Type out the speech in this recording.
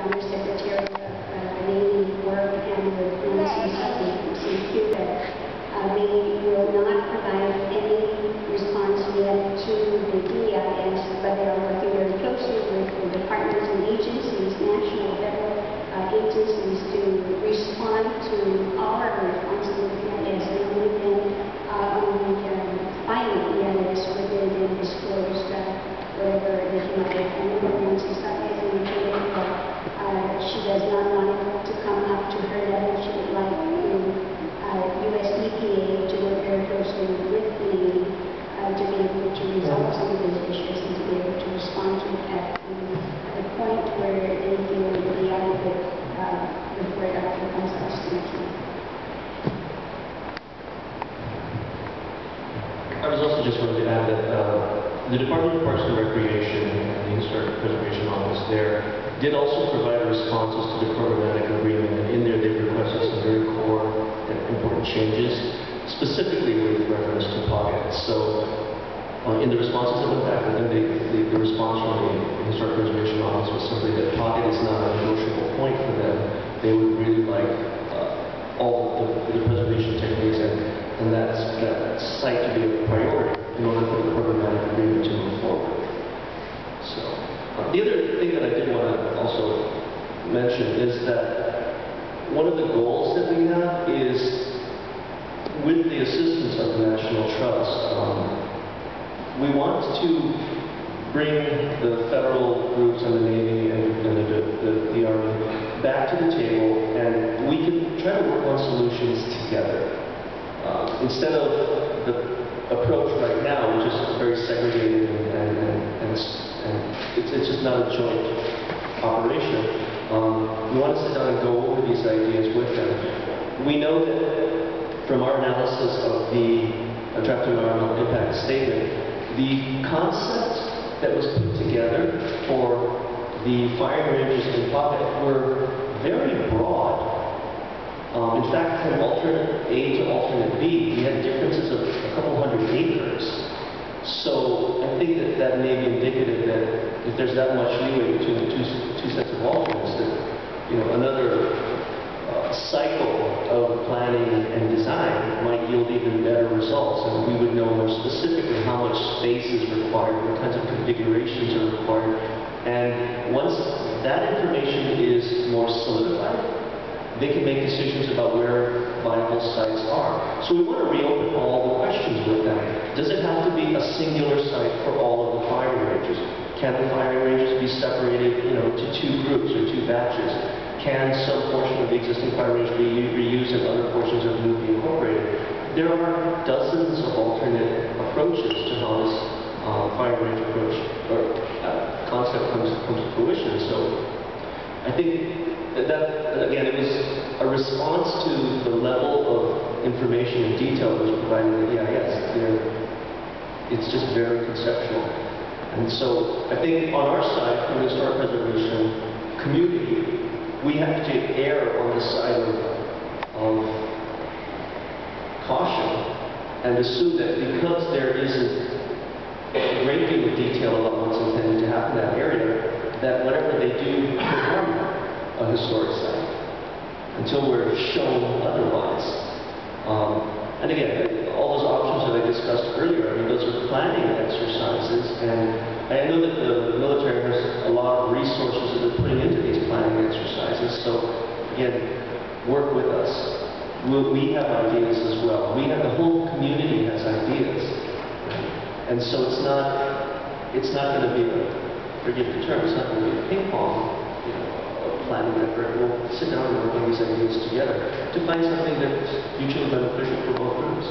Undersecretary of Navy Work and with Nancy Sutton from CQ that we will not provide any response yet to the EIS, but they are working very closely with the departments and agencies, national, federal agencies, to respond to our response to the EIS, and only then on the final EIS would they then disclose whatever they came up with. And Nancy Sutton has indicated that she does not want to come up to her level. She would like the U.S. EPA to work very closely with the Navy to be able to resolve some of these issues and to be able to respond to it at the point where they feel it will be adequate before it actually comes to us next month. I was also just going to add that the Department of Parks and Recreation and the Historic Preservation Office there did also provide responses to the programmatic agreement, and in there they requested some very core and important changes, specifically with reference to pockets. So in the responses that went back, I think the response from the Historic Preservation Office was simply that pocket is not a negotiable point for them. They would really like all the preservation techniques and that site to be a priority in order for the programmatic agreement to move forward. So the other thing that I did want to also mention is that one of the goals that we have is, with the assistance of the National Trust, we want to bring the federal groups and the Navy and the Army back to the table, and we can try to work on solutions together. Instead of the approach right now, which is very segregated and it's just not a joint operation, we want to sit down and go over these ideas with them. We know that from our analysis of the draft environmental impact statement, the concept that was put together for the firing ranges in Pocket were very broad. In fact, from alternate A to alternate B, we had differences of a couple hundred acres. So I think that may be indicative that if there's that much leeway between the two sets of alternates, that another cycle of planning and design might yield even better results, and we would know more specifically how much space is required, what kinds of configurations are required. And once that information is more solidified, they can make decisions about where viable sites are. So we want to reopen all the questions with them. Does it have to be a singular site for all of the firing ranges? Can the firing ranges be separated, to two groups or two batches? Can some portion of the existing firing range be reused and other portions of new be incorporated? There are dozens of alternate approaches to how this firing range approach or concept comes to fruition. So I think that, again, it was a response to the level of information and detail that was provided in the EIS. It's just very conceptual. And so I think on our side, from the historic preservation community, we have to err on the side of caution and assume that because there isn't a great deal of detail about what's intended to happen in that area, that whatever they do could harm a historic site until we're shown otherwise. And again, all those options that I discussed earlier, those are planning exercises, and I know that the military has a lot of resources that they're putting into these planning exercises. So again, work with us. We have ideas as well. The whole community has ideas, and so it's not going to be forgive the term, it's not going to be a ping pong, planning effort. We'll sit down and work on these ideas together to find something that's mutually beneficial for both groups.